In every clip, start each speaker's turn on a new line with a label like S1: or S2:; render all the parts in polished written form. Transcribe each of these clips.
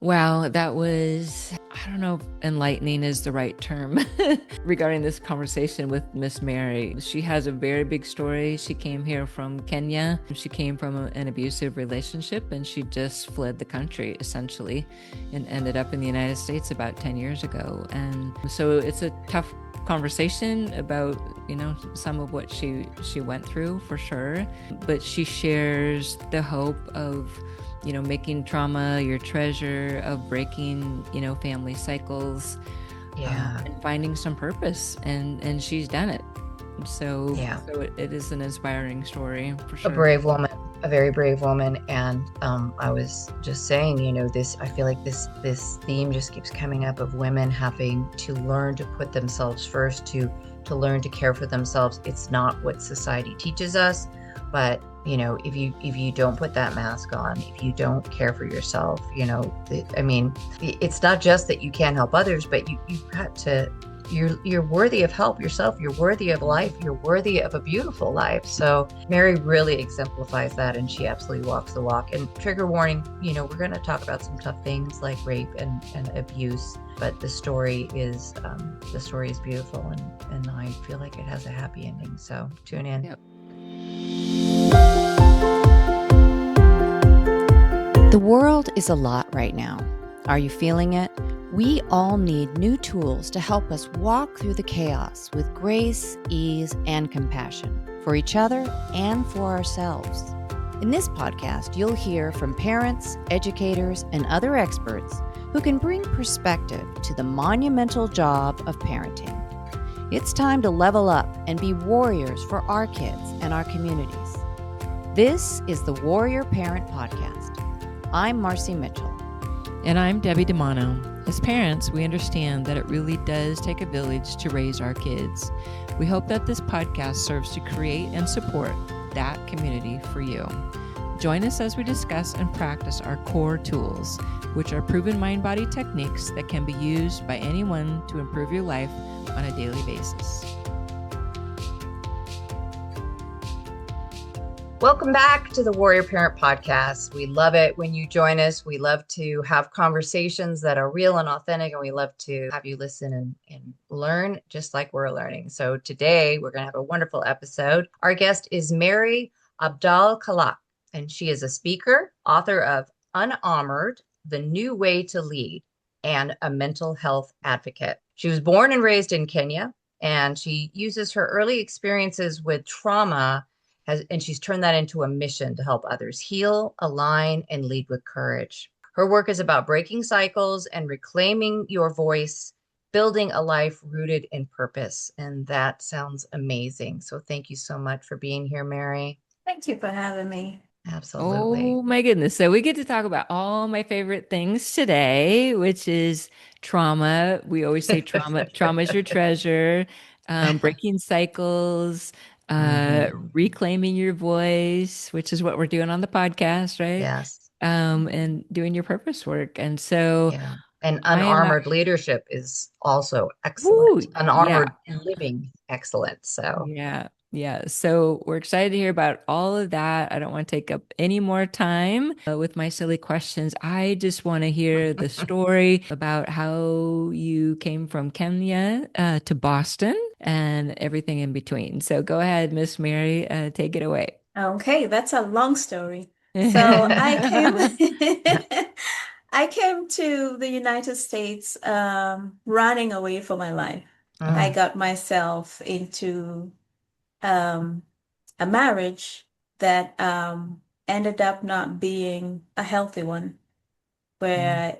S1: Wow, that was, I don't know if enlightening is the right term regarding this conversation with Miss Mary. She has a very big story. She came here from Kenya. She came from an abusive relationship and she just fled the country essentially and ended up in the United States about 10 years ago. And so it's a tough conversation about, some of what she went through for sure, but she shares the hope of making trauma your treasure, of breaking, family cycles,
S2: Yeah.
S1: and finding some purpose. And she's done it. So,
S2: Yeah.
S1: so it is an inspiring story for
S2: A
S1: sure.
S2: brave woman, a very brave woman. And I was just saying, I feel like this theme just keeps coming up of women having to learn to put themselves first, to learn to care for themselves. It's not what society teaches us, but if you don't put that mask on, if you don't care for yourself, it's not just that you can't help others, but you've got to. You're worthy of help yourself. You're worthy of life. You're worthy of a beautiful life. So Mary really exemplifies that, and she absolutely walks the walk. And trigger warning, we're going to talk about some tough things like rape and abuse, but the story is beautiful, and I feel like it has a happy ending. So tune in.
S1: Yep.
S3: The world is a lot right now. Are you feeling it? We all need new tools to help us walk through the chaos with grace, ease, and compassion for each other and for ourselves. In this podcast, you'll hear from parents, educators, and other experts who can bring perspective to the monumental job of parenting. It's time to level up and be warriors for our kids and our communities. This is the Warrior Parent Podcast. I'm Marcy Mitchell.
S1: And I'm Debbie DeMano. As parents, we understand that it really does take a village to raise our kids. We hope that this podcast serves to create and support that community for you. Join us as we discuss and practice our core tools, which are proven mind-body techniques that can be used by anyone to improve your life on a daily basis.
S2: Welcome back to the Warrior Parent Podcast. We love it when you join us. We love to have conversations that are real and authentic, and we love to have you listen and learn just like we're learning. So today we're going to have a wonderful episode. Our guest is Mary Abdal-Khallaq, and she is a speaker, author of Unarmored, The New Way to Lead, and a mental health advocate. She was born and raised in Kenya, and she uses her early experiences with trauma and she's turned that into a mission to help others heal, align, and lead with courage. Her work is about breaking cycles and reclaiming your voice, building a life rooted in purpose. And that sounds amazing. So thank you so much for being here, Mary.
S4: Thank you for having me.
S2: Absolutely.
S1: Oh my goodness. So we get to talk about all my favorite things today, which is trauma. We always say trauma is your treasure, breaking cycles,
S2: Mhm.
S1: reclaiming your voice, which is what we're doing on the podcast, right?
S2: Yes.
S1: And doing your purpose work. And so
S2: Yeah. And
S1: I am,
S2: unarmored leadership is also
S1: woo,
S2: excellent.
S1: yeah.
S2: Unarmored living, excellent. So
S1: Yeah. Yeah. So we're excited to hear about all of that. I don't want to take up any more time with my silly questions. I just want to hear the story about how you came from Kenya to Boston and everything in between. So go ahead, Miss Mary, take it away.
S4: Okay, that's a long story. So I came I came to the United States running away from my life. I
S2: Mm,
S4: got myself into um, a marriage that ended up not being a healthy one,
S2: mm,
S4: where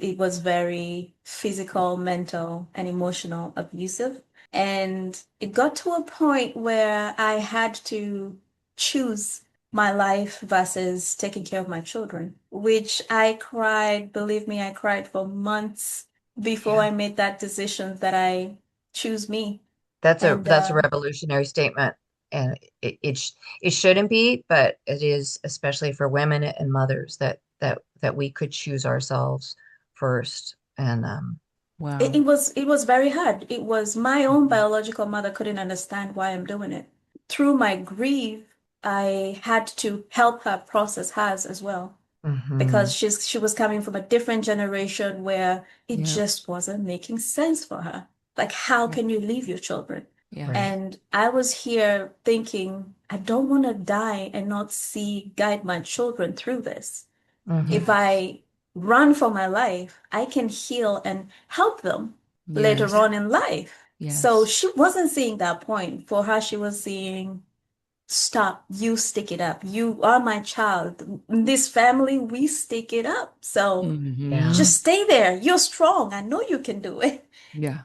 S4: it was very physical, mental, and emotional abusive. And it got to a point where I had to choose my life versus taking care of my children, which I cried, believe me, I cried for months before
S2: yeah.
S4: I made that decision that I choose me.
S2: That's
S4: And
S2: a revolutionary statement, and it shouldn't be, but it is, especially for women and mothers, that we could choose ourselves first. And
S1: Wow.
S4: it was very hard. It was my own biological mother couldn't understand why I'm doing it. Through my grief, I had to help her process hers as well.
S2: Hmm.
S4: because she was coming from a different generation where it
S1: Yeah.
S4: just wasn't making sense for her. Like, how
S2: Right.
S4: can you leave your children?
S1: Yeah.
S2: Right.
S4: And I was here thinking, I don't want to die and not see guide my children through this. If
S2: Hmm.
S4: I run for my life, I can heal and help them later
S1: Yes.
S4: on in life. So
S1: Yes.
S4: she wasn't seeing that point. For her, she was seeing, stop, you stick it up. You are my child. In this family, we stick it up. So
S2: Yeah.
S1: Hmm.
S4: just stay there. You're strong. I know you can do it.
S1: Yeah.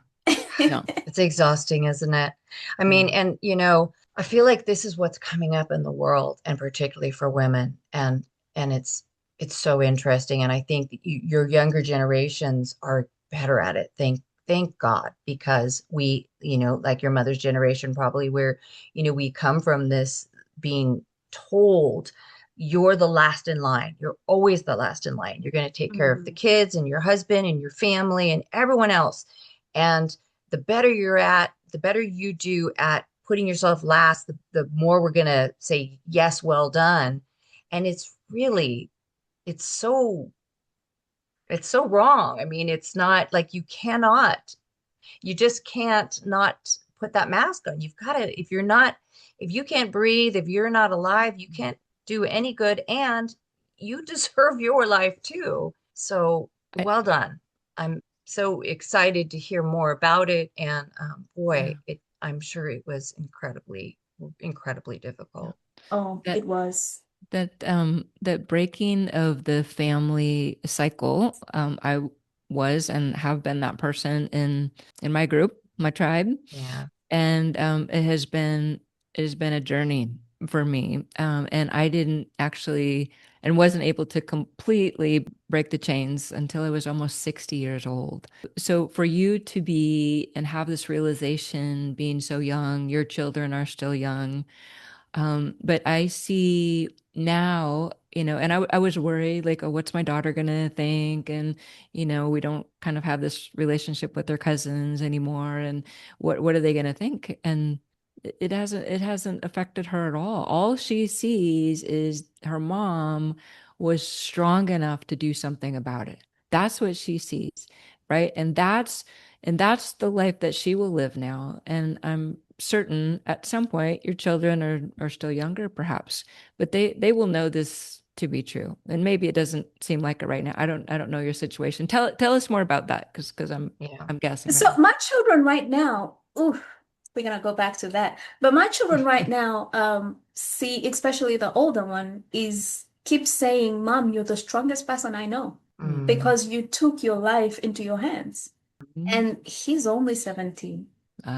S1: Yeah.
S2: It's exhausting, isn't it? I mean,
S1: Yeah.
S2: and I feel like this is what's coming up in the world, and particularly for women, and it's so interesting. And I think that your younger generations are better at it. Thank God, because like your mother's generation, probably where, we come from this being told you're the last in line. You're always the last in line. You're going to take care of the
S4: Mhm.
S2: kids and your husband and your family and everyone else. And the better you're at, the better you do at putting yourself last, the more we're going to say, yes, well done. And it's so, it's so wrong. I mean, it's not like you just can't not put that mask on. You've got to, if you can't breathe, if you're not alive, you can't do any good. And you deserve your life too. So
S1: I,
S2: well done. I'm so excited to hear more about it. And
S1: yeah.
S2: boy, I'm sure it was incredibly
S1: Yeah.
S2: difficult.
S4: Oh,
S1: That
S4: it was.
S1: that breaking of the family cycle, I was and have been that person in my group, my tribe,
S2: Yeah.
S1: and it has been a journey for me, and I didn't actually and wasn't able to completely break the chains until I was almost 60 years old. So for you to be and have this realization being so young, your children are still young, but I see now, and I was worried, like, oh, what's my daughter gonna think? And, we don't kind of have this relationship with their cousins anymore. And what are they gonna think? And it hasn't affected her at all. All she sees is her mom was strong enough to do something about it. That's what she sees, right? And that's the life that she will live now. And I'm certain at some point your children are still younger, perhaps, but they will know this to be true. And maybe it doesn't seem like it right now. I don't know your situation. Tell us more about that, because I'm
S2: Yeah.
S1: I'm guessing right
S4: So
S1: now.
S4: my children right now, ooh, we're gonna go back to that. But my children right now, see, especially the older one, is keeps saying, "Mom, you're the strongest person I know
S1: Mm.
S2: Mm.
S4: because you took your life into your hands."
S1: Mhm.
S4: And he's only 17.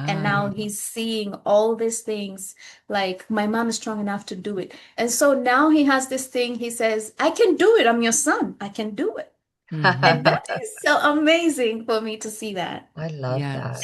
S4: And
S1: Ah,
S4: now he's seeing all these things like my mom is strong enough to do it. And so now he has this thing, he says, I can do it. I'm your son. I can do it. And
S1: hmm,
S4: that is so amazing for me to see that.
S2: I love that.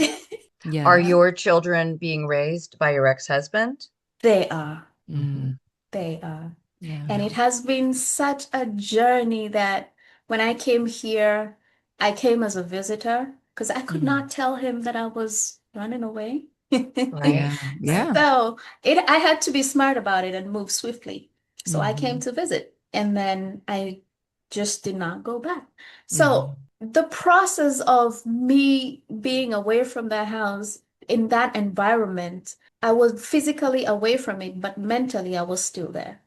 S1: yes,
S2: Are
S1: yes.
S2: your children being raised by your ex-husband?
S4: They are.
S1: Mm,
S4: They are.
S1: yeah.
S4: And it has been such a journey that when I came here, I came as a visitor because I could
S1: Mm,
S4: not tell him that I was running away.
S2: Right.
S1: yeah,
S2: Right.
S1: yeah.
S4: So I had to be smart about it and move swiftly. So I came
S1: Hmm,
S4: to visit and then I just did not go back. So
S1: hmm,
S4: the process of me being away from that house in that environment, I was physically away from it, but mentally I was still there,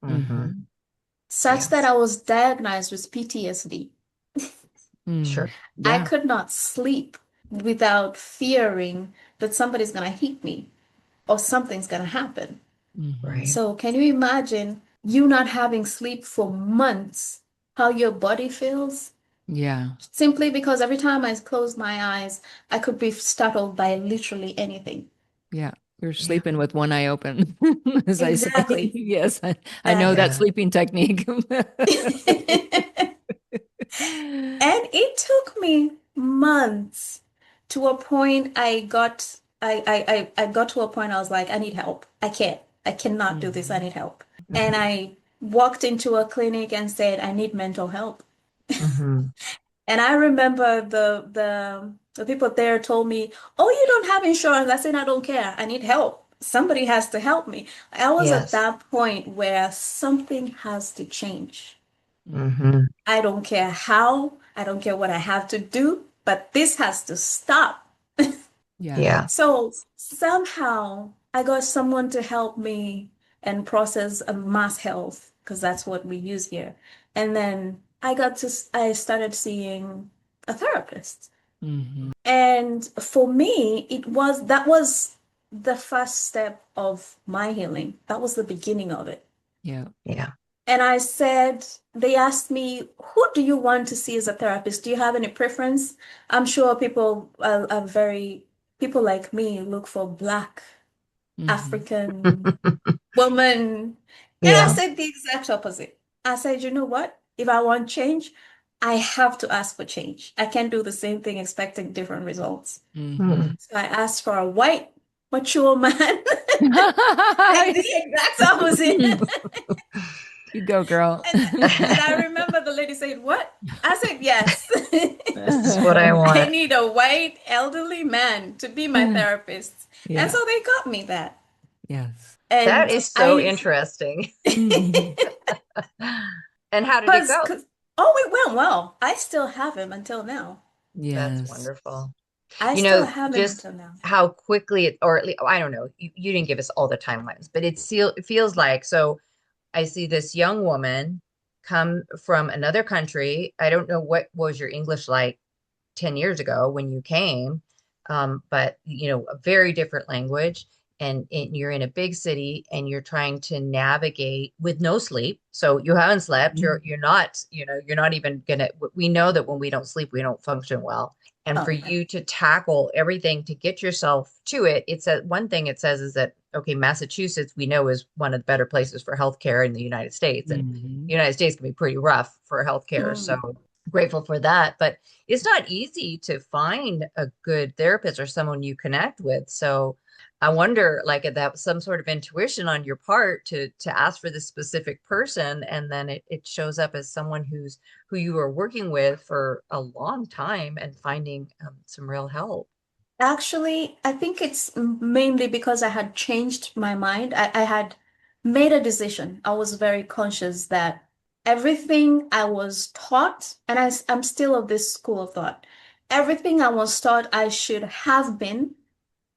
S2: Hmm.
S1: hmm,
S4: such that
S2: Yes.
S4: I was diagnosed with PTSD.
S1: mm,
S2: Sure.
S4: I
S1: yeah.
S4: could not sleep without fearing that somebody's going to hit me or something's going to happen.
S2: Right.
S1: Hmm,
S4: So can you imagine you not having sleep for months, how your body feels?
S1: yeah.
S4: Simply because every time I close my eyes, I could be startled by literally anything.
S1: Yeah, you're
S2: Yeah.
S1: sleeping with one eye open, as I say.
S4: Exactly.
S1: Yes, I know that
S2: Yeah.
S4: Exactly.
S1: sleeping technique.
S4: And it took me months to a point I got to a point I was like, I need help. I can't. I cannot do this. I
S1: Mhm.
S4: need help. And
S2: Hmm.
S4: I walked into a clinic and said, I need mental help.
S2: Hmm.
S4: And I remember the people there told me, "Oh, you don't have insurance." I said, "I don't care. I need help. Somebody has to help me." I was at
S2: Yes.
S4: that point where something has to change.
S2: Mm-hmm.
S4: I don't care how, I don't care what I have to do, but this has to stop.
S1: Yeah.
S2: Yeah.
S4: So somehow I got someone to help me and process a mass health because that's what we use here. And then I started seeing a therapist.
S1: Hmm.
S4: And for me, that was the first step of my healing. That was the beginning of it.
S1: Yeah.
S2: Yeah.
S4: And I said, they asked me, who do you want to see as a therapist? Do you have any preference? I'm sure people like me look for Black,
S1: Hmm.
S4: African woman. And I
S2: Yeah.
S4: said the exact opposite. I said, you know what? If I want change, I have to ask for change. I can't do the same thing expecting different results.
S1: Hmm.
S2: Mm.
S4: So I asked for a white, mature man. Like the exact opposite.
S1: You go, girl.
S4: And I remember the lady saying, "What?" I said, "Yes."
S2: This is what I
S4: I
S2: want.
S4: need a white elderly man to be my therapist. And
S1: Yeah.
S4: so they got me that.
S1: Yes.
S2: That
S4: And
S2: is so
S4: I,
S2: interesting.
S1: Mhm.
S2: And how did it go?
S4: because, oh, it went well. I still have him until now.
S2: That's
S1: Yes.
S2: wonderful.
S4: I
S2: You
S4: still
S2: know,
S4: have him
S2: just
S4: until now.
S2: how quickly it, or at least, I don't know, you didn't give us all the timelines, but it feels like, so I see this young woman come from another country. I don't know what was your English like 10 years ago when you came, but a very different language. And you're in a big city and you're trying to navigate with no sleep. So you haven't slept. You're not, you're not even gonna, we know that when we don't sleep, we don't function well. And for
S4: Oh,
S2: you to tackle everything to get yourself to it, it's a one thing it says is that, okay, Massachusetts, we know is one of the better places for healthcare in the United States. And the
S1: Mhm.
S2: United States can be pretty rough for healthcare. So
S4: mm.
S2: grateful for that. But it's not easy to find a good therapist or someone you connect with. So I wonder, like, if that was some sort of intuition on your part to ask for this specific person, and then it shows up as someone who you are working with for a long time and finding some real help.
S4: Actually, I think it's mainly because I had changed my mind. I had made a decision. I was very conscious that everything I was taught, and I'm still of this school of thought, everything I was taught I should have been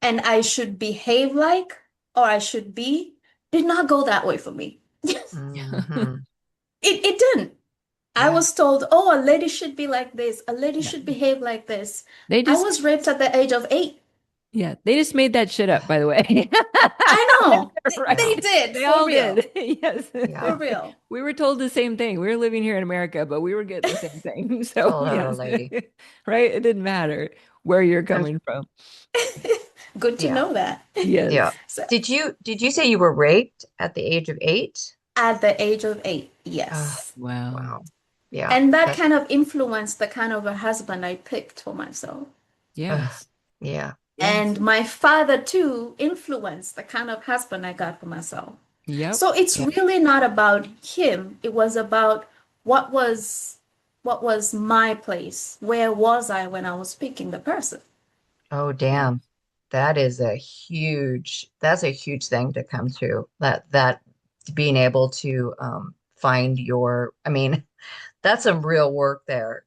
S4: and I should behave like or I should be did not go that way for me.
S2: Hmm.
S4: It didn't. I
S1: Yeah.
S4: was told, oh, a lady should be like this, a lady
S1: Yeah.
S4: should behave like this.
S1: They
S4: I
S1: just
S4: was raped at the age of 8.
S1: Yeah, they just made that shit up, by the way.
S4: I know. They
S2: Yeah.
S1: Right.
S4: did,
S1: They
S4: for
S1: all
S4: real.
S1: did. Yes.
S4: For
S2: Yeah.
S4: real.
S1: We were told the same thing. We were living here in America, but we were getting the same thing. So, yes.
S2: Totally.
S1: Right? It didn't matter where you're
S2: And
S1: coming from.
S4: Good to
S2: yeah.
S4: know that.
S2: Yeah.
S1: Yes.
S4: So,
S2: Did you say you were raped at the age of 8?
S4: at the age of 8,
S2: Oh,
S4: yes.
S1: Wow.
S2: wow. Yeah.
S4: And that
S2: That
S4: kind of influenced the kind of a husband I picked for myself.
S2: uh,
S1: Yes.
S2: yeah.
S1: Yes.
S4: And my father, too, influenced the kind of husband I got for myself.
S1: Yep.
S4: So it's
S1: Yep.
S4: really not about him. It was about what was what was my place? Where was I when I was picking the person?
S2: Oh,
S1: Yeah.
S2: damn. That's a huge thing to come to. That being able to find I mean, that's some real work there.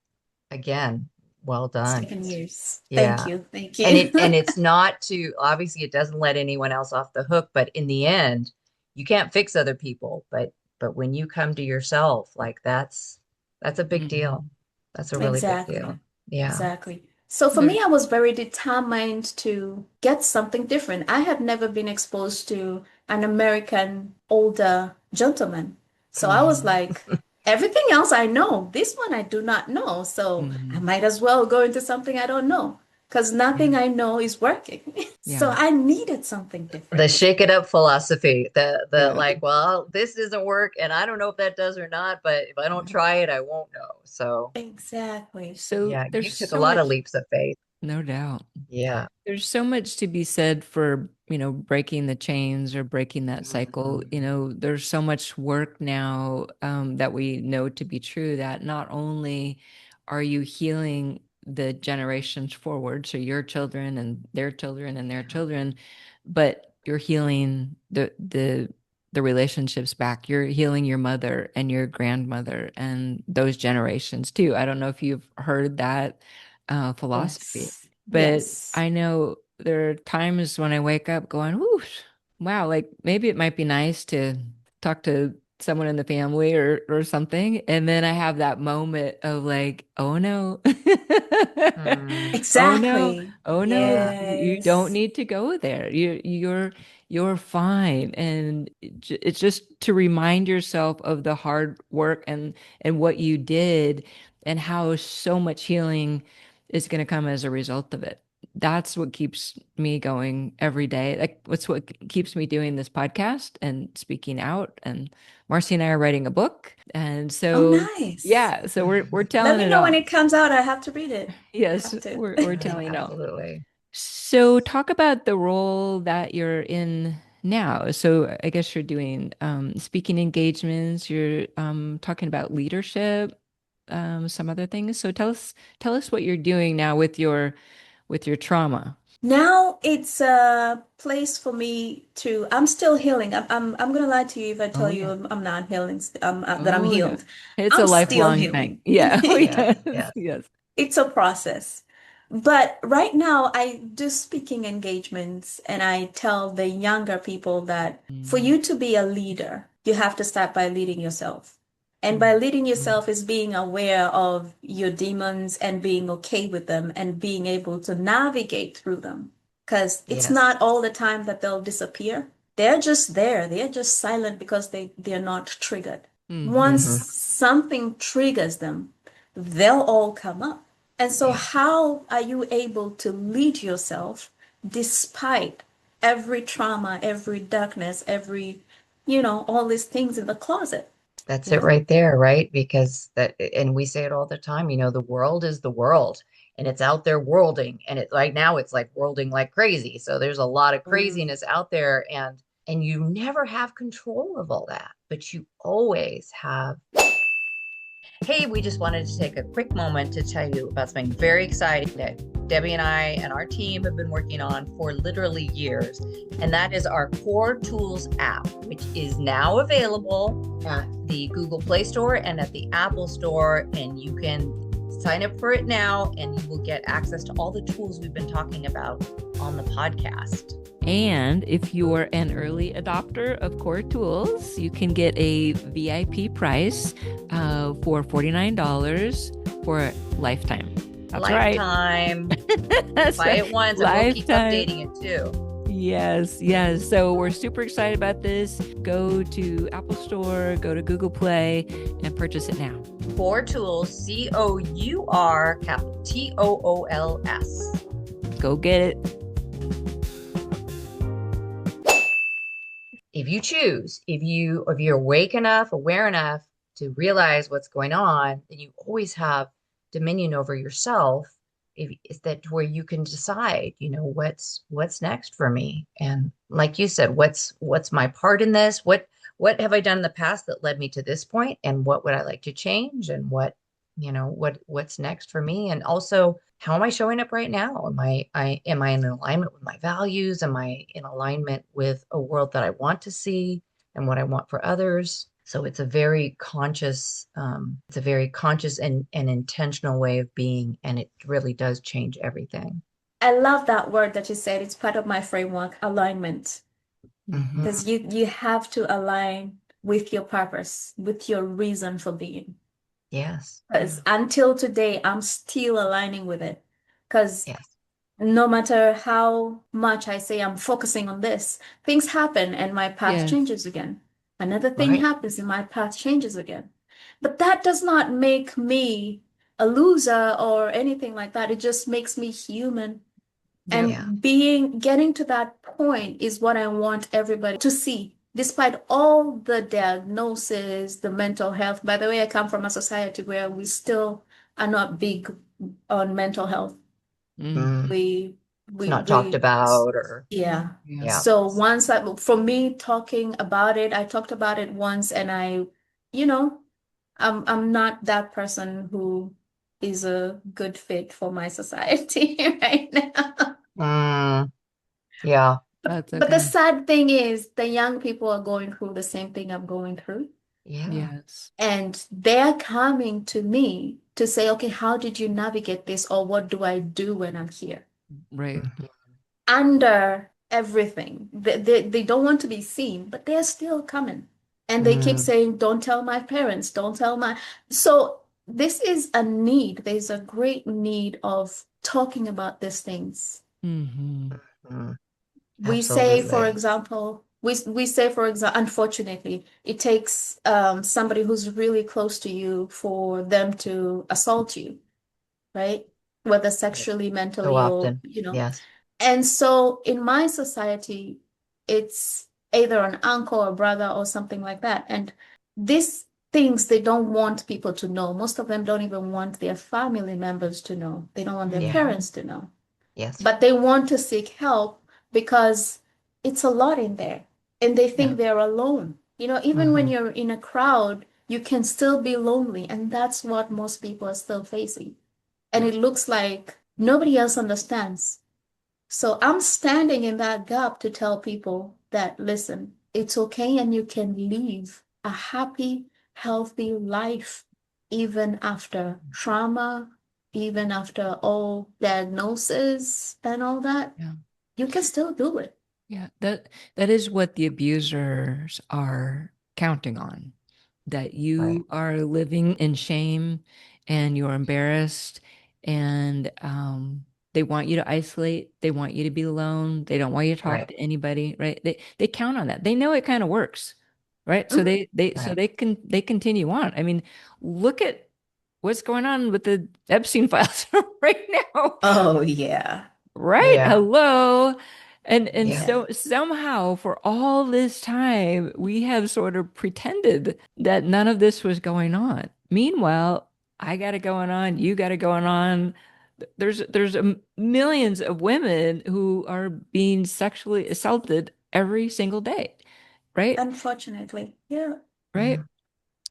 S2: Again, well
S4: It's
S2: done.
S4: taken years. Thank
S2: Yeah.
S4: you. Thank
S2: And
S4: you.
S2: it's not to, obviously it doesn't let anyone else off the hook, but in the end, you can't fix other people, but when you come to yourself, like that's a big deal.
S1: Mhm.
S2: That's a really big
S4: Exactly.
S2: deal. Yeah.
S4: Exactly. So for
S1: There,
S4: me, I was very determined to get something different. I had never been exposed to an American older gentleman. So I was
S1: mhm.
S4: like, everything else I know, this one I do not know. So I
S1: Mhm.
S4: might as well go into something I don't know because
S1: Yeah.
S4: nothing I know is working. So
S1: Yeah.
S4: I needed something
S2: The
S4: different.
S2: shake it up philosophy, the
S1: Yeah.
S2: like, well, this doesn't work and I don't know if that does or not, but if I don't
S1: Yeah.
S2: try it, I won't know. So,
S4: Exactly.
S1: So
S2: yeah,
S1: there's
S2: you took a
S1: so
S2: lot of
S1: much,
S2: leaps of faith.
S1: no doubt.
S2: Yeah.
S1: There's so much to be said for, breaking the chains or breaking that cycle.
S2: Mhm.
S1: There's so much work now that we know to be true that not only are you healing the generations forward, so your children and their children and their children, but you're healing the relationships back. You're healing your mother and your grandmother and those generations too. I don't know if you've heard that philosophy,
S4: Yes.
S1: but
S4: Yes.
S1: I know there are times when I wake up going, whoosh, wow, like maybe it might be nice to talk to someone in the family or something. And then I have that moment of like, oh no.
S2: Mm,
S1: Oh no.
S4: Exactly.
S1: Oh no,
S2: yeah.
S1: you don't
S4: Yes.
S1: need to go there. You're fine. And it's just to remind yourself of the hard work and what you did and how so much healing is going to come as a result of it. That's what keeps me going every day. Like what's what keeps me doing this podcast and speaking out. And Marcy and I are writing a book. And
S4: Oh,
S1: so
S4: nice.
S1: yeah, so we're
S4: Let
S1: telling
S4: me
S1: it
S4: know when
S1: all.
S4: it comes out. I have to read it. I
S1: Yes,
S4: have to.
S1: we're telling it all.
S2: Absolutely.
S1: So talk about the role that you're in now. So I guess you're doing speaking engagements, you're talking about leadership, some other things. So tell us what you're doing now with your trauma.
S4: Now it's a place for me to. I'm still healing. I'm gonna lie to you if I
S1: Oh
S4: tell you
S1: yeah.
S4: I'm not healing. That I'm
S1: Oh yeah.
S4: healed.
S1: It's a
S4: I'm still
S1: lifelong thing.
S4: healing.
S1: Yeah. Oh
S2: Yes.
S1: yes.
S2: Yes.
S1: Yes.
S4: It's a process. But right now, I do speaking engagements and I tell the younger people that for
S1: Mm,
S4: you to be a leader, you have to start by leading yourself. And by
S1: mm,
S4: leading
S2: Mm,
S4: yourself is being aware of your demons and being okay with them and being able to navigate through them. Because it's
S2: yes.
S4: not all the time that they'll disappear. They're just there. They're just silent because they're not triggered.
S1: mm-hmm.
S4: Once
S2: Hmm.
S4: something triggers them, they'll all come up. And so,
S2: Yeah.
S4: how are you able to lead yourself despite every trauma, every darkness, all these things in the closet?
S2: That's it
S1: Yes.
S2: right there, right? Because that, and we say it all the time, the world is the world and it's out there worlding. And it right now it's like worlding like crazy. So there's a lot of
S4: Mm.
S2: craziness out there and you never have control of all that, but you always have. Hey, we just wanted to take a quick moment to tell you about something very exciting that Debbie and I and our team have been working on for literally years. And that is our Core Tools app, which is now available at the Google Play Store and at the Apple Store. And you can sign up for it now and you will get access to all the tools we've been talking about on the podcast.
S1: And if you're an early adopter of Core Tools, you can get a VIP price for $49 for a lifetime. That's
S2: Lifetime.
S1: right.
S2: Buy it once and we'll keep
S1: Lifetime.
S2: updating it too.
S1: Yes, yes. So we're super excited about this. Go to Apple Store, go to Google Play, and purchase it now.
S2: Core Tools, COUR, capital TOOLS.
S1: Go get it.
S2: If you choose, if you're awake enough, aware enough to realize what's going on, then you always have dominion over yourself. Is that where you can decide, what's next for me? And like you said, what's my part in this? What have I done in the past that led me to this point? And what would I like to change? And what's next for me? And also, how am I showing up right now? Am I in alignment with my values? Am I in alignment with a world that I want to see and what I want for others? So it's a very conscious, and intentional way of being, and it really does change everything.
S4: I love that word that you said. It's part of my framework, alignment.
S1: Mhm.
S4: Because you have to align with your purpose, with your reason for being.
S2: Yes.
S4: Because until today, I'm still aligning with it. Because
S2: Yes.
S4: no matter how much I say I'm focusing on this, things happen and my path
S1: Yes.
S4: changes again. Another thing
S2: Right.
S4: happens and my path changes again. But that does not make me a loser or anything like that. It just makes me human.
S1: Yep.
S2: Yeah.
S4: And getting to that point is what I want everybody to see. Despite all the diagnosis, the mental health. By the way, I come from a society where we still are not big on mental health.
S1: Mm.
S2: Mm.
S4: We
S2: It's
S4: we
S2: not talked
S4: we
S2: about or
S4: yeah.
S1: Yeah.
S2: yeah.
S4: So for me talking about it, I talked about it once and you know, I'm not that person who is a good fit for my society right now.
S2: Mm. Yeah.
S1: That's
S4: But the
S1: okay.
S4: sad thing is the young people are going through the same thing I'm going through.
S2: Yeah.
S1: Yes.
S4: And they're coming to me to say, okay, how did you navigate this? Or what do I do when I'm here?
S1: Right.
S2: Mhm.
S4: Under everything. They don't want to be seen, but they're still coming. And they keep
S2: Mm,
S4: saying, don't tell my parents, don't tell my. So this is a need. There's a great need of talking about these things.
S1: Mm-hmm.
S2: mm,
S4: We say, for
S2: absolutely.
S4: example, we say, for example, unfortunately, it takes somebody who's really close to you for them to assault you, right? Whether
S2: Right.
S4: sexually,
S2: So
S4: mentally, or,
S2: often.
S4: you know.
S2: Yes.
S4: And so in my society, it's either an uncle or brother or something like that. And these things they don't want people to know. Most of them don't even want their family members to know. They don't want their
S2: Yeah.
S1: Mm-hmm.
S4: parents to know.
S2: Yes.
S4: But they want to seek help because it's a lot in there. And they
S2: Yeah.
S4: think they're alone. You know, even when
S2: Hmm.
S4: you're in a crowd, you can still be lonely. And that's what most people are still facing. And
S1: Yeah.
S4: it looks like nobody else understands. So I'm standing in that gap to tell people that, listen, it's okay and you can live a happy, healthy life even after trauma, even after all diagnosis and all that.
S1: Yeah.
S4: You can still do it.
S1: Yeah. That is what the abusers are counting on. That
S2: Right.
S1: you are living in shame and you're embarrassed and they want you to isolate. They want you to be alone. They don't want you to talk
S2: Right.
S1: to anybody, right? They count on that. They know it kind of works, right? So
S4: Mhm.
S1: so
S2: Right.
S1: they continue on. I mean, look at what's going on with the Epstein files right now.
S4: Oh, yeah.
S1: Right?
S2: Yeah.
S1: Hello. And
S2: Yeah.
S1: so somehow for all this time we have sort of pretended that none of this was going on. Meanwhile, I got it going on, you got it going on. There's millions of women who are being sexually assaulted every single day, right?
S4: Unfortunately. Yeah.
S2: Yeah.
S1: Right?
S2: And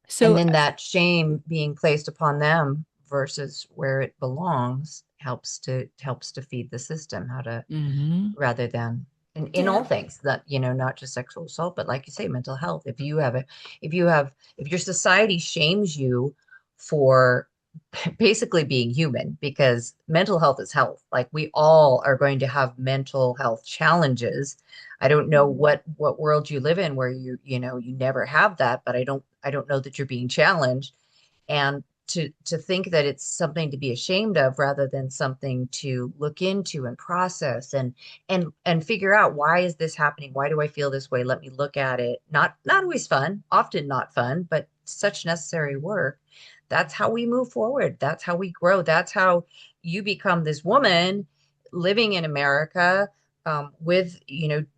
S1: So
S2: then that shame being placed upon them versus where it belongs helps to feed the system how to
S1: mhm.
S2: rather than in all
S4: Yeah.
S2: things that not just sexual assault but like you say mental health if your society shames you for basically being human because mental health is health. Like we all are going to have mental health challenges. I don't know
S4: Mhm.
S2: what world you live in where you never have that, but I don't know that you're being challenged. And to think that it's something to be ashamed of rather than something to look into and process and figure out, why is this happening? Why do I feel this way? Let me look at it. Not always fun, often not fun, but such necessary work. That's how we move forward. That's how we grow. That's how you become this woman living in America, with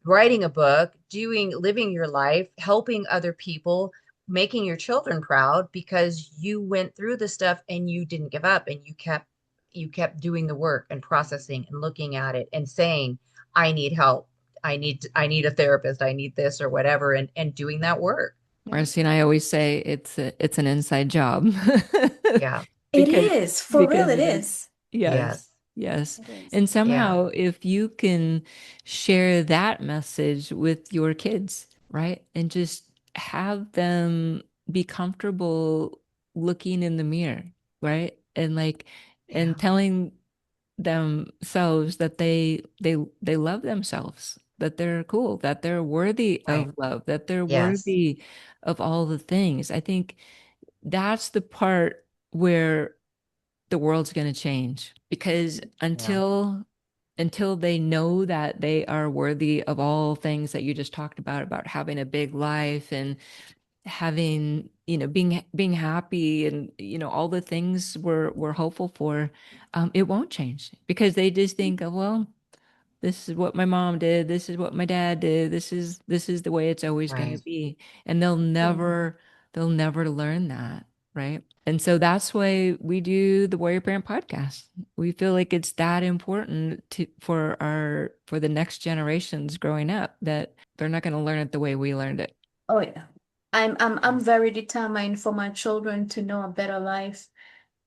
S2: writing a book, living your life, helping other people, making your children proud because you went through the stuff and you didn't give up, and you kept doing the work and processing and looking at it and saying, I need help. I need a therapist. I need this or whatever, and doing that work.
S4: Yeah.
S1: Marcy and I always say it's an inside job.
S2: Yeah.
S4: It
S1: because
S4: is. For real,
S1: because
S4: it
S1: it is.
S4: is.
S1: Yes.
S2: Yes.
S1: Yes.
S4: It is.
S1: And
S2: Yeah.
S1: somehow if you can share that message with your kids, right? And just have them be comfortable looking in the mirror, right? And like and
S2: Yeah.
S1: telling themselves that they love themselves, that they're cool, that they're worthy
S2: Right.
S1: of love, that they're
S2: Yes.
S1: worthy of all the things. I think that's the part where the world's going to change because
S2: Yeah.
S1: until they know that they are worthy of all things that you just talked about having a big life and having being happy and all the things we're hopeful for, it won't change because they just think of, well, this is what my mom did, this is what my dad did, this is the way it's always going to
S2: Right.
S1: be, and
S4: Yeah.
S1: they'll never learn that, right? And so that's why we do the Warrior Parent podcast. We feel like it's that important for the next generations growing up, that they're not going to learn it the way we learned it.
S4: Oh, yeah. I'm very determined for my children to know a better life.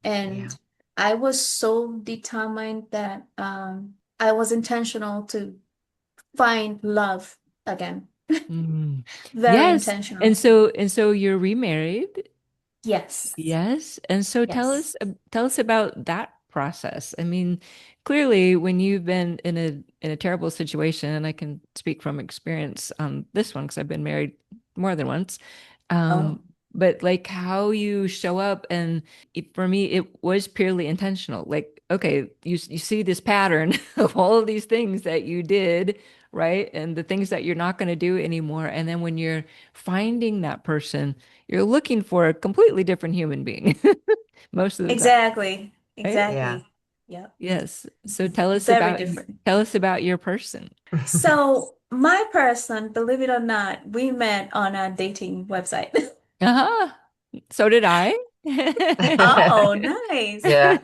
S2: Yeah.
S4: And I was so determined that I was intentional to find love again.
S1: Mm.
S4: Very
S1: Yes.
S4: intentional.
S1: And so you're remarried.
S4: Yes.
S1: Yes. And so
S4: Yes.
S1: tell us about that process. I mean, clearly when you've been in a terrible situation, and I can speak from experience on this one because I've been married more than once.
S4: Oh,
S1: But like how you show up and for me it was purely intentional. Like, okay, you see this pattern of all of these things that you did, right? And the things that you're not going to do anymore. And then when you're finding that person, you're looking for a completely different human being most of the time,
S4: exactly.
S1: right?
S2: Yeah.
S4: Exactly. Yep.
S1: Yes. So
S4: Very different.
S1: tell us about your person.
S4: So my person, believe it or not, we met on a dating website.
S1: Uh-huh. So did I.
S4: Oh, nice.
S2: Yeah.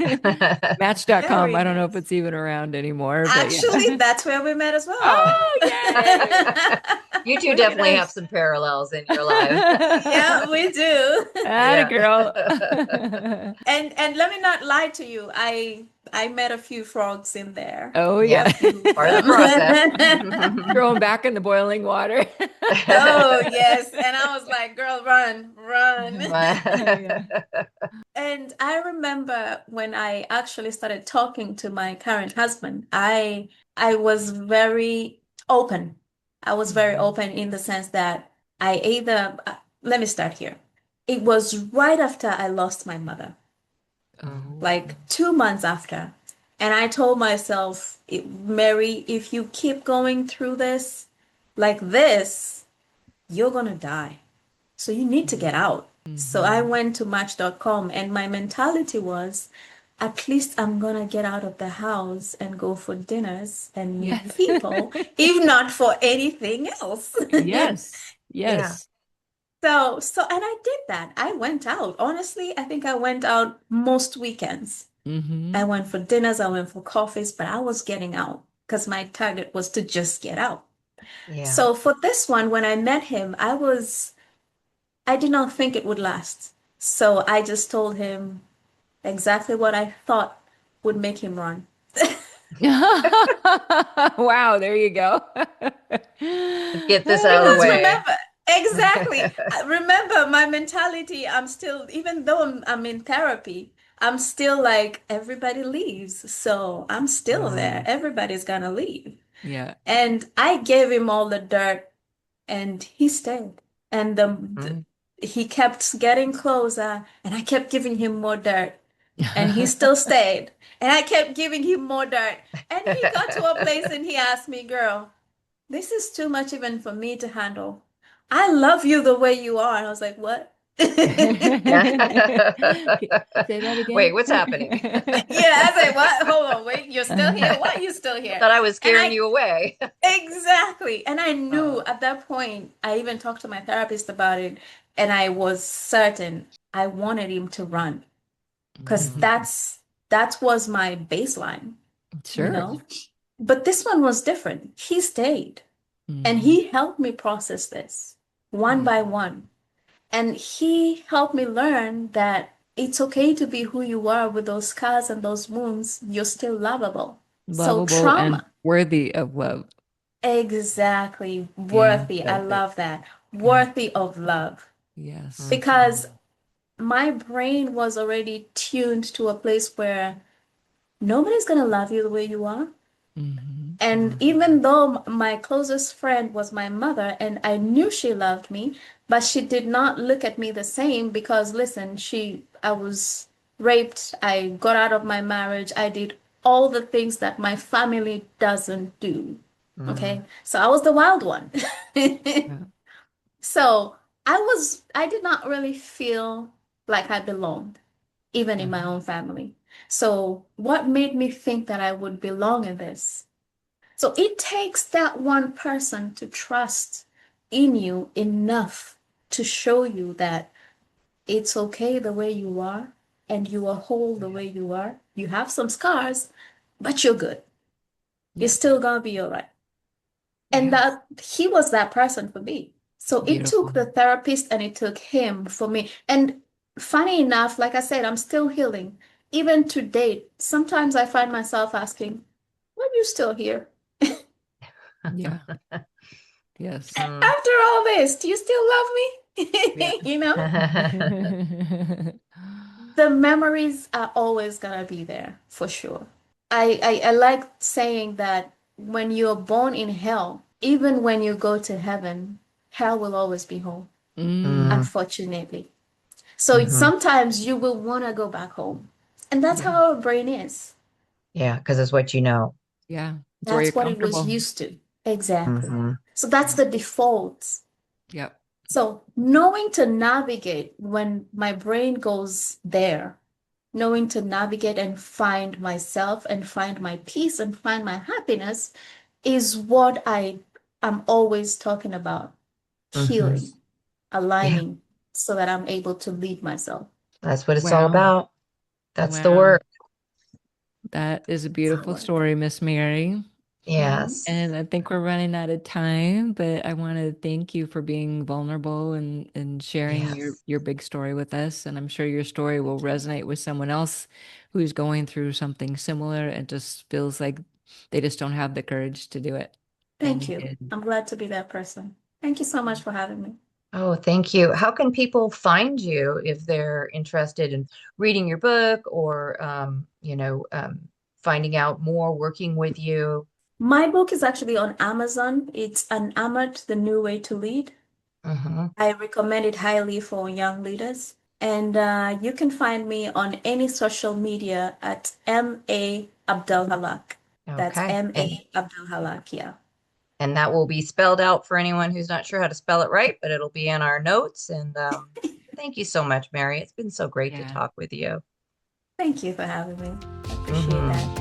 S1: Match.com.
S4: Very
S1: I don't know if
S4: nice.
S1: it's even around anymore, but
S4: Actually,
S1: yeah.
S4: that's where we met as well.
S1: Oh, yay.
S2: You two
S1: Look at
S2: definitely have
S1: us.
S2: some parallels in your lives.
S4: Yeah, we do.
S1: Atta
S2: Yeah.
S1: girl.
S4: And let me not lie to you. I met a few frogs in there.
S1: Oh,
S2: Yeah.
S1: yeah.
S4: A few.
S2: Part of the process.
S1: Throw them back in the boiling water.
S4: Oh, yes. And I was like, girl, run, run.
S1: Yeah.
S4: And I remember when I actually started talking to my current husband, I was very open. I was very open in the sense that I either, let me start here. It was right after I lost my mother,
S1: Oh.
S4: like 2 months after. And I told myself, Mary, if you keep going through this like this, you're gonna die. So you need to get out. So I
S1: Mhm.
S4: went to Match.com and my mentality was, at least I'm gonna get out of the house and go for dinners and meet
S1: Yes.
S4: people, if not for anything else.
S1: Yes.
S2: Yeah.
S1: Yes.
S4: And I did that. I went out. Honestly, I think I went out most weekends. I
S1: Hmm.
S4: went for dinners, I went for coffees, but I was getting out because my target was to just get out.
S2: Yeah.
S4: So for this one, when I met him, I did not think it would last. So I just told him exactly what I thought would make him run.
S1: Wow, there you go.
S2: Get this out of the
S4: Because
S2: way.
S4: remember, exactly. Remember my mentality, I'm still, even though I'm in therapy, I'm still like, everybody leaves. So I'm still there.
S2: Mm,
S4: Everybody's gonna leave.
S1: Yeah.
S4: And I gave him all the dirt and he stayed. And
S2: mm.
S4: he kept getting closer and I kept giving him more dirt. And he still stayed. And I kept giving him more dirt. And he got to a place and he asked me, girl, this is too much even for me to handle. I love you the way you are. And I was like, what?
S2: Yeah.
S1: Say that
S2: Wait,
S1: again.
S2: what's happening?
S4: Yeah, I said, what? Hold on, wait, you're still here? Why are you still
S2: I
S4: here?
S2: thought I was
S4: And
S2: scaring you away.
S4: exactly. And I knew
S2: Oh.
S4: at that point, I even talked to my therapist about it, and I was certain I wanted him to run because
S2: Mm,
S1: Mhm.
S4: that was my baseline, you
S1: Sure.
S4: know? But this one was different. He stayed and
S1: Mhm.
S4: he helped me process this one
S2: mm,
S4: by one. And he helped me learn that it's okay to be who you are with those scars and those wounds. You're still lovable. So
S1: Lovable and
S4: trauma,
S1: worthy of love.
S4: exactly,
S1: Yeah,
S4: worthy. I
S1: that's it.
S4: love that.
S1: Yeah.
S4: Worthy of love.
S1: Yes.
S4: Because
S2: mhm.
S4: my brain was already tuned to a place where nobody's gonna love you the way you are.
S1: Hmm.
S4: And
S2: Mhm.
S4: even though my closest friend was my mother, and I knew she loved me, but she did not look at me the same because, listen, I was raped, I got out of my marriage, I did all the things that my family doesn't do. Okay,
S2: Mm,
S4: so I was the wild one.
S1: Yeah.
S4: So I did not really feel like I belonged, even in my
S1: Mhm.
S4: own family. So what made me think that I would belong in this? So it takes that one person to trust in you enough to show you that it's okay the way you are and you are whole the
S2: yeah.
S4: way you are. You have some scars, but you're good. You're
S1: Yes.
S4: still gonna be all right. And
S1: Yes.
S4: that he was that person for me. So it took
S1: Beautiful.
S4: the therapist and it took him for me. And funny enough, like I said, I'm still healing. Even to date, sometimes I find myself asking, why are you still here?
S1: Yeah. Yes.
S4: After all this, do you still love me?
S1: Yeah.
S4: You know, the memories are always gonna be there for sure. I like saying that when you're born in hell, even when you go to heaven, hell will always be home,
S1: Mm,
S2: Mm,
S4: unfortunately. So
S2: mhm.
S4: sometimes you will want to go back home. And that's
S1: yeah.
S4: how our brain is.
S2: Yeah, because it's what you know.
S1: Yeah. It's where you're
S4: That's what it was
S1: comfortable.
S4: used to. Exactly.
S2: Hmm.
S4: So that's the default.
S1: Yep.
S4: So knowing to navigate when my brain goes there, knowing to navigate and find myself and find my peace and find my happiness is what I am always talking about.
S2: Hmm.
S4: Healing,
S2: Yeah,
S4: aligning so that I'm able to lead myself.
S2: that's what it's all
S1: Wow.
S2: about. That's the
S1: Wow.
S2: work.
S1: That is a
S4: That's our
S1: beautiful
S4: work.
S1: story, Miss Mary.
S4: Mhm.
S2: Yes.
S1: And I think we're running out of time, but I want to thank you for being vulnerable and sharing
S2: Yes.
S1: your big story with us. And I'm sure your story will resonate with someone else who's going through something similar and just feels like they just don't have the courage to do it. And
S4: Thank
S1: you
S4: you.
S1: did.
S4: I'm glad to be that person. Thank you so much for having me.
S2: Oh, thank you. How can people find you if they're interested in reading your book or, finding out more, working with you?
S4: My book is actually on Amazon. It's Unamored, The New Way to Lead.
S2: Hmm.
S4: I recommend it highly for young leaders. And you can find me on any social media at M.A. Abdal-Khallaq. That's
S2: Okay.
S4: M.A. Abdal-Khallaq, yeah.
S2: And that will be spelled out for anyone who's not sure how to spell it right, but it'll be in our notes. And thank you so much, Mary. It's been so great to
S1: Yeah.
S2: talk with you.
S4: Thank you for having me. I appreciate
S2: Hmm.
S4: that.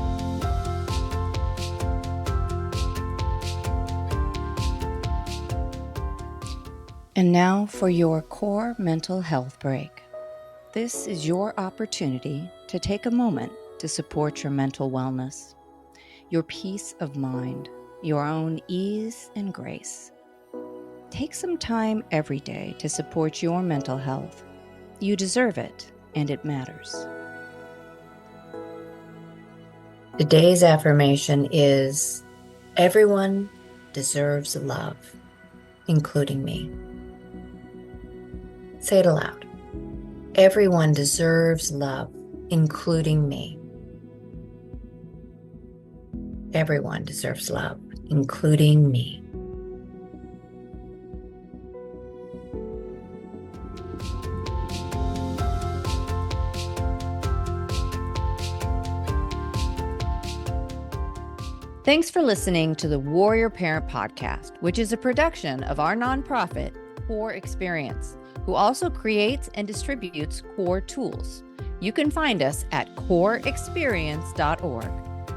S3: And now for your core mental health break. This is your opportunity to take a moment to support your mental wellness, your peace of mind, your own ease and grace. Take some time every day to support your mental health. You deserve it, and it matters.
S2: Today's affirmation is everyone deserves love, including me. Say it aloud. Everyone deserves love, including me. Everyone deserves love, including me.
S3: Thanks for listening to the Warrior Parent Podcast, which is a production of our nonprofit, Cour Experience, who also creates and distributes Cour tools. You can find us at courexperience.org.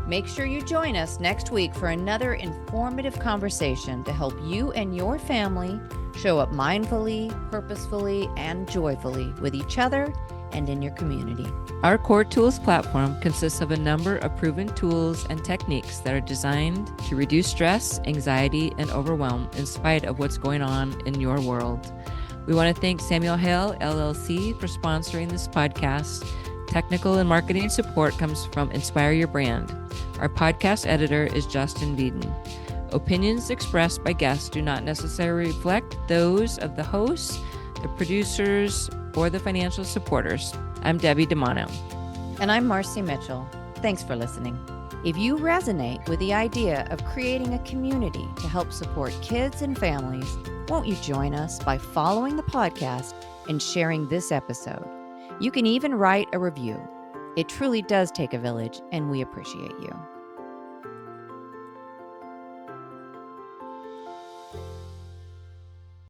S3: Make sure you join us next week for another informative conversation to help you and your family show up mindfully, purposefully, and joyfully with each other and in your community.
S1: Our Core Tools platform consists of a number of proven tools and techniques that are designed to reduce stress, anxiety, and overwhelm in spite of what's going on in your world. We want to thank Samuel Hale, LLC, for sponsoring this podcast. Technical and marketing support comes from Inspire Your Brand. Our podcast editor is Justin Beeden. Opinions expressed by guests do not necessarily reflect those of the hosts, the producers, or the financial supporters. I'm Debbie DeMano.
S3: And I'm Marcy Mitchell. Thanks for listening. If you resonate with the idea of creating a community to help support kids and families, won't you join us by following the podcast and sharing this episode? You can even write a review. It truly does take a village, and we appreciate you.